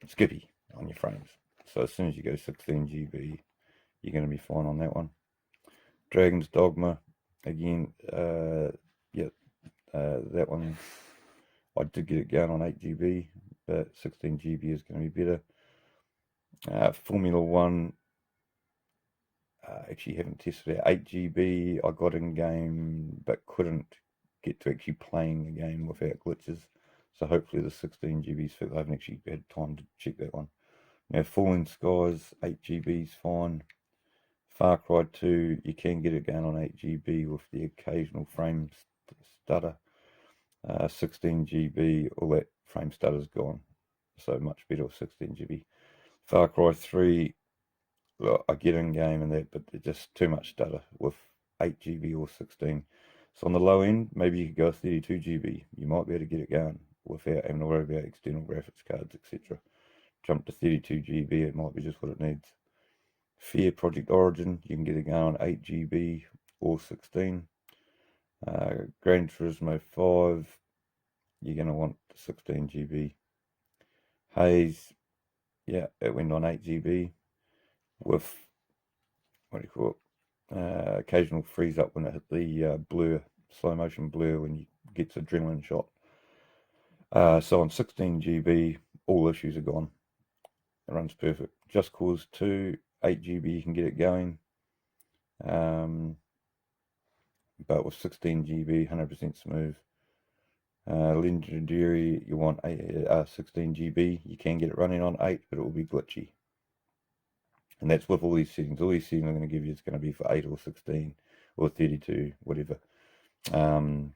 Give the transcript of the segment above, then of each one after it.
skippy on your frames. So as soon as you go 16 GB, you're going to be fine on that one. Dragon's Dogma, again, that one, I did get it going on 8 GB, but 16 GB is going to be better. Formula 1, actually haven't tested it. 8 GB I got in game, but couldn't get to actually playing the game without glitches. So hopefully the 16 GB's fixed. I haven't actually had time to check that one. Now Falling Skies, 8 GB's fine. Far Cry 2, you can get it going on 8 GB with the occasional frame stutter. 16 GB, all that frame stutter's gone. So much better with 16 GB. Far Cry 3, well, I get in game and that, but it's just too much stutter with 8 GB or 16. So on the low end, maybe you could go 32 GB. You might be able to get it going without having to worry about external graphics cards, etc. Jump to 32 GB, it might be just what it needs. Fear Project Origin, you can get it going on 8 GB or 16. Gran Turismo 5, you're going to want 16 GB. Haze, yeah, it went on 8 GB with, what do you call it, occasional freeze up when it hit the blur, slow motion blur when you get adrenaline shot. So on 16 GB, all issues are gone. It runs perfect. Just Cause 2, 8 GB, you can get it going. But with 16 GB, 100% smooth. Legendary, you want 16 GB, you can get it running on 8, but it will be glitchy. And that's with all these settings. All these settings I'm going to give you is going to be for 8 or 16 or 32, whatever. And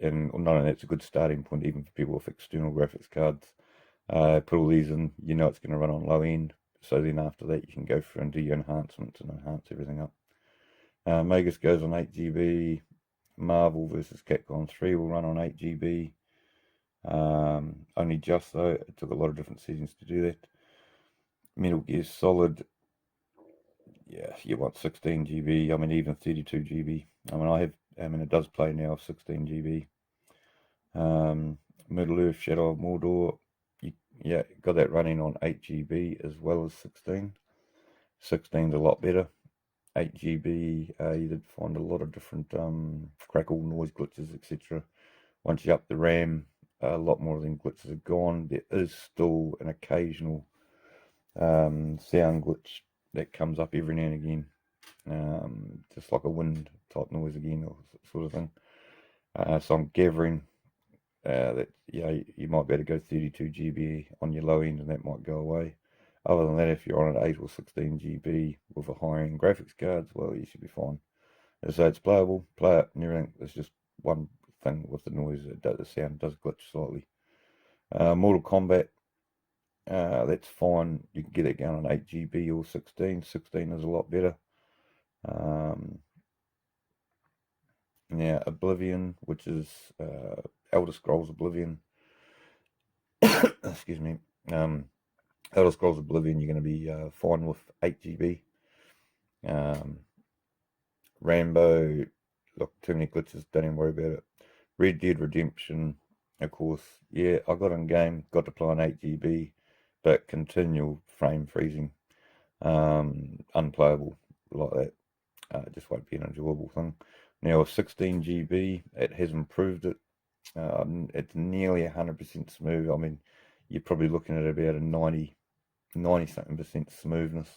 not only that's a good starting point even for people with external graphics cards. Put all these in, you know it's going to run on low end. So then after that you can go through and do your enhancements and enhance everything up. Magus goes on 8 GB. Marvel vs. Capcom 3 will run on 8 GB. Only just though, it took a lot of different settings to do that. Metal Gear Solid, yeah, you want 16 GB, I mean even 32 GB. I mean it does play now 16 GB. Middle Earth Shadow of Mordor, yeah, got that running on 8 GB as well as 16. 16's a lot better. 8 GB, you did find a lot of different crackle, noise glitches, etc. Once you up the RAM, a lot more of them glitches are gone. There is still an occasional sound glitch that comes up every now and again, just like a wind type noise again, or sort of thing. So I'm gathering that you might be able to go 32 GB on your low end, and that might go away. Other than that, if you're on an 8 or 16 GB with a higher end graphics cards, well, you should be fine. So it's playable, play it and everything. There's just one thing with the noise, the sound does glitch slightly. Mortal Kombat, that's fine. You can get it going on 8 GB or 16. 16 is a lot better. Now, Oblivion, which is Elder Scrolls Oblivion. Excuse me. Elder Scrolls Oblivion, you're going to be fine with 8 GB. Rambo, look, too many glitches, don't even worry about it. Red Dead Redemption, of course, yeah, I got in game, got to play on 8 GB, but continual frame freezing, unplayable like that. It just won't be an enjoyable thing. Now with 16 GB, it has improved it. It's nearly 100% smooth. I mean, you're probably looking at about a 90 something percent smoothness.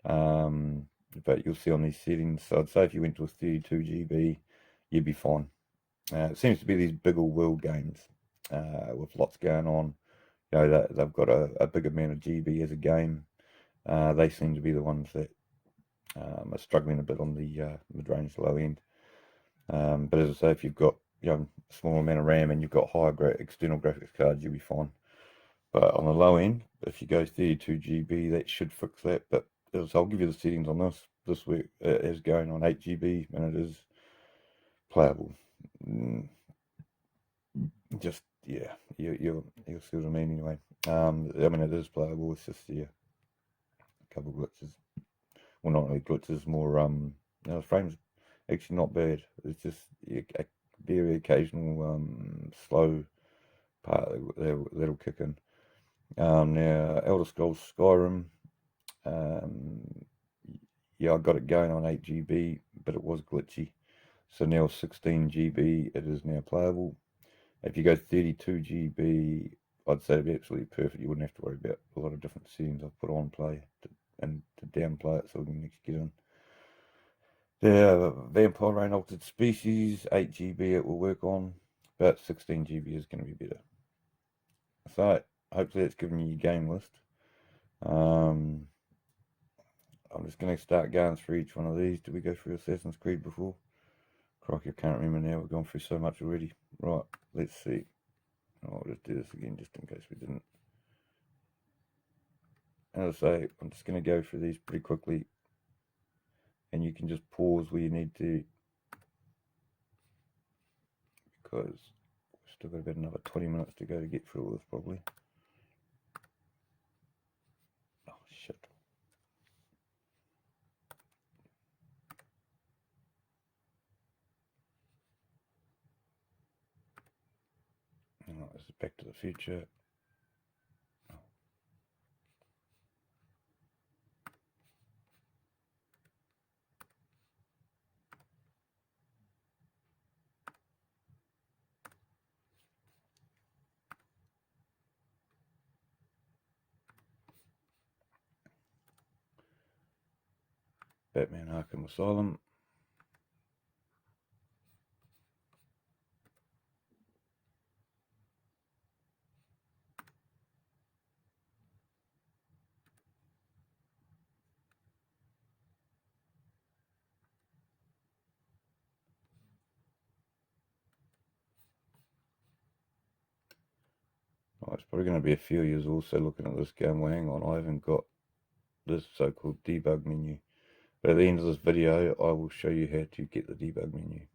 But you'll see on these settings. So I'd say if you went to a 32 GB, you'd be fine. It seems to be these bigger world games with lots going on. You know, they've got a big amount of GB as a game. They seem to be the ones that are struggling a bit on the mid-range low end. But as I say, if you've got a small amount of RAM and you've got higher external graphics cards, you'll be fine. But on the low end, if you go 32 GB, that should fix that. But I'll give you the settings on this. This week it is going on 8 GB and it is playable. Just yeah, you'll see what I mean anyway. I mean it is playable. It's just a couple of glitches. Well, not really glitches, more the frames actually not bad. It's just a very occasional slow that'll kick in. Now, Elder Scrolls Skyrim, yeah, I got it going on 8 GB, but it was glitchy. So now 16 GB, it is now playable. If you go 32 GB, I'd say it'd be absolutely perfect. You wouldn't have to worry about a lot of different settings I've put on play and to downplay it so we can actually get in. The Vampire Rain Altered Species, 8 GB it will work on, but 16 GB is going to be better. So hopefully it's given you your game list. I'm just going to start going through each one of these. Did we go through Assassin's Creed before? Crikey, I can't remember now. We've gone through so much already. Right, let's see. I'll just do this again just in case we didn't. As I say, I'm just going to go through these pretty quickly, and you can just pause where you need to, because we've still got about another 20 minutes to go to get through all this probably. Oh shit. Alright, this is Back to the Future. Batman Arkham Asylum. Oh, it's probably going to be a few years also looking at this going, well, hang on, I haven't got this so-called debug menu. But at the end of this video, I will show you how to get the debug menu.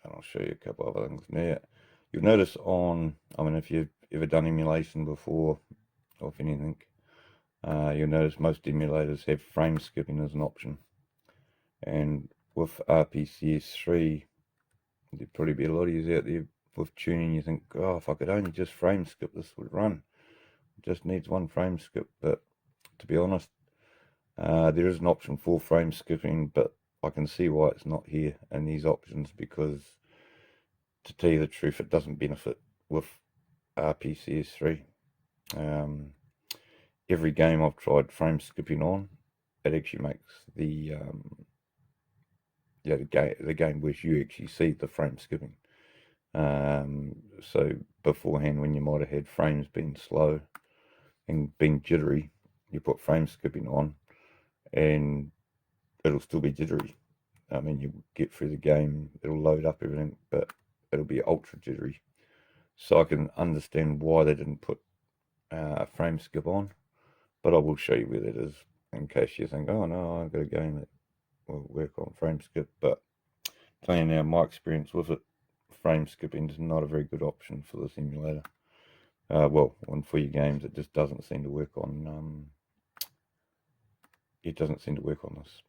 And I'll show you a couple of other things. Now, you'll notice if you've ever done emulation before, or if anything, you'll notice most emulators have frame skipping as an option. And with rpcs3, there'd probably be a lot of you out there with tuning, you think, oh, if I could only just frame skip, this would run. It just needs one frame skip. But to be honest, there is an option for frame skipping, but I can see why it's not here in these options, because to tell you the truth, it doesn't benefit with rpcs3. Every game I've tried frame skipping on, it actually makes the game where you actually see the frame skipping. So beforehand, when you might have had frames being slow and being jittery, you put frame skipping on and it'll still be jittery. I mean, you get through the game, it'll load up everything, but it'll be ultra jittery. So I can understand why they didn't put a frame skip on, but I will show you where that is in case you think, oh no, I've got a game that will work on frame skip. But telling you now, my experience with it, frame skipping is not a very good option for this emulator. And for your games, it just doesn't seem to work on. It doesn't seem to work on this.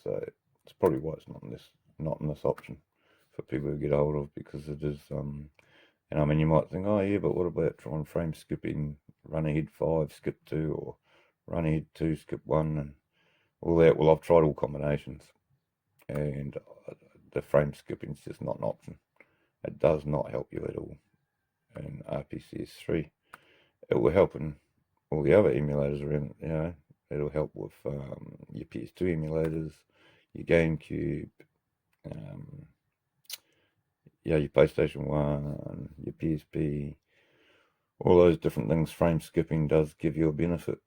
So it's probably why it's not in this option for people to get hold of, because it is. And I mean, you might think, oh yeah, but what about trying frame skipping, run ahead 5, skip 2, or run ahead 2, skip 1, and all that? Well, I've tried all combinations, and the frame skipping is just not an option. It does not help you at all in rpcs3. It will help in all the other emulators around. It'll help with your PS2 emulators, your GameCube, your PlayStation 1, your PSP, all those different things. Frame skipping does give you a benefit.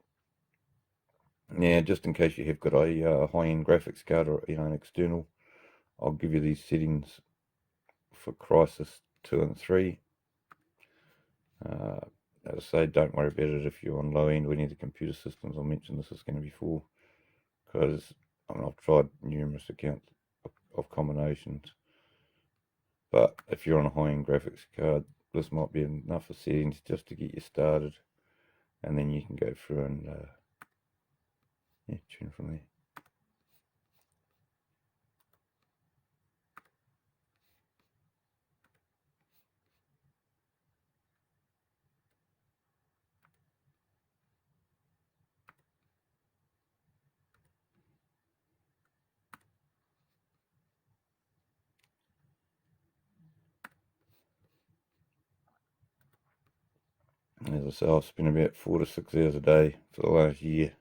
Now, just in case you have got a high-end graphics card or an external, I'll give you these settings for Crysis 2 and 3. As I say, don't worry about it if you're on low end or any of the computer systems. I mentioned this is going to be before, because I've tried numerous accounts of combinations. But if you're on a high-end graphics card, this might be enough of settings just to get you started, and then you can go through and yeah, tune from there. As I say, I've spent about 4 to 6 hours a day for the last year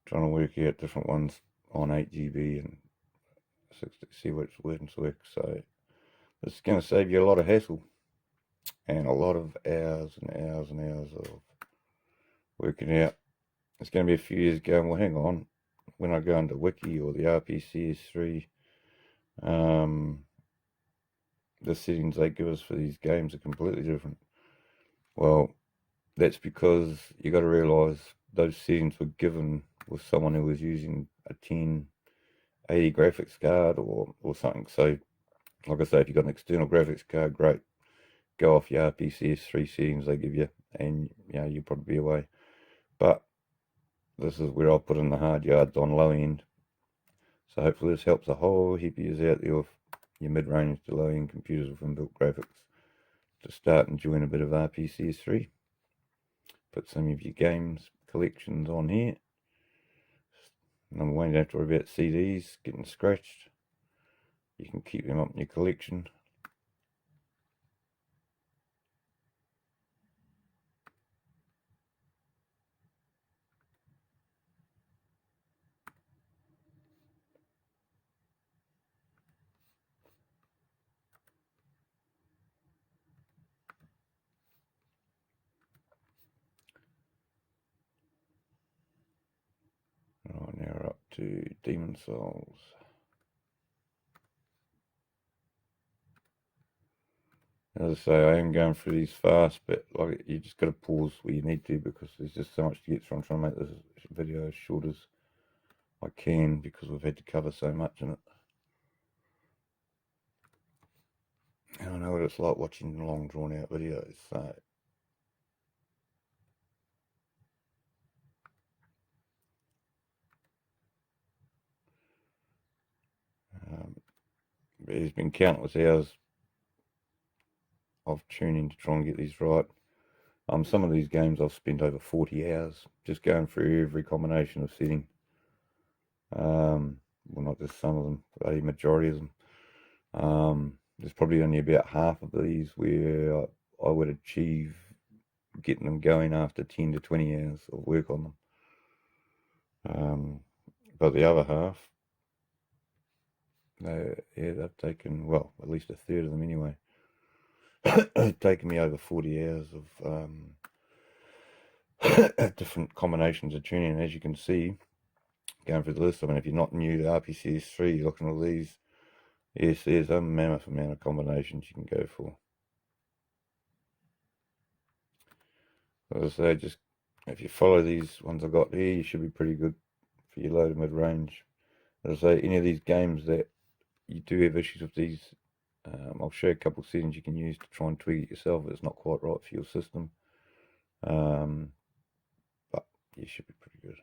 trying to work out different ones on 8 GB and 60, see which ones work. So it's going to save you a lot of hassle and a lot of hours and hours and hours of working out. It's going to be a few years going, well, hang on, when I go into Wiki or the rpcs3, the settings they give us for these games are completely different. Well, that's because you got to realise those settings were given with someone who was using a 1080 graphics card or something. So, like I say, if you've got an external graphics card, great. Go off your rpcs3 settings they give you, and you'll probably be away. But this is where I'll put in the hard yards on low end. So hopefully this helps a whole heap of you out there with your mid-range to low-end computers with inbuilt graphics to start enjoying a bit of rpcs3. Put some of your games collections on here. Number one, you don't have to worry about CDs getting scratched. You can keep them up in your collection. Right, now we're up to Demon Souls. As I say, I am going through these fast, but like you just got to pause where you need to because there's just so much to get through. I'm trying to make this video as short as I can because we've had to cover so much in it. And I know what it's like watching long drawn out videos, so there's been countless hours of tuning to try and get these right. Some of these games I've spent over 40 hours just going through every combination of setting. Well, not just some of them, but a majority of them. There's probably only about half of these where I would achieve getting them going after 10 to 20 hours of work on them. But the other half, they've taken, well, at least a third of them anyway. It's taken me over 40 hours of different combinations of tuning. As you can see, going through the list, I mean, if you're not new to rpcs3, you're looking at all these. Yes, there's a mammoth amount of combinations you can go for. As I say, just if you follow these ones I've got here, you should be pretty good for your low to mid range. As I say, any of these games that you do have issues with these, I'll show you a couple of settings you can use to try and tweak it yourself if it's not quite right for your system. But you should be pretty good.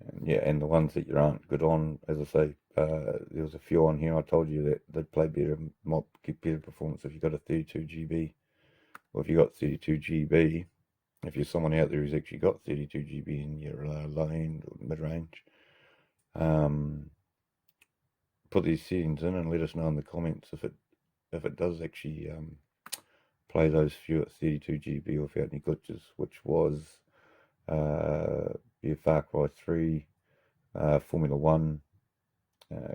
And yeah, and the ones that you aren't good on, as I say, there was a few on here I told you that they'd play better, might get better performance if you got a 32 GB. Or if you got 32 GB, if you're someone out there who's actually got 32 GB in your low end or mid range, put these settings in and let us know in the comments if it does actually play those few at 32 GB without any glitches, which was your Far Cry 3, Formula 1,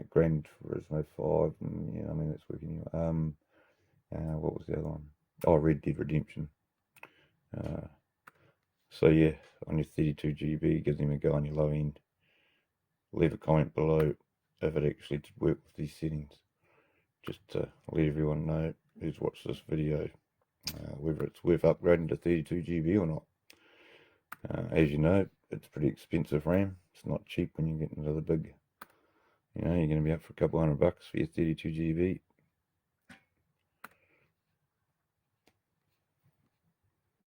Gran Turismo 5, and yeah, I mean that's working. What was the other one? Oh, Red Dead Redemption. So yeah, on your 32 GB, give them a go on your low end. Leave a comment below if it actually did work with these settings. Just to let everyone know who's watched this video whether it's worth upgrading to 32 GB or not. As you know, it's pretty expensive RAM. It's not cheap when you get into the big You know, you're going to be up for a couple $100 for your 32 GB.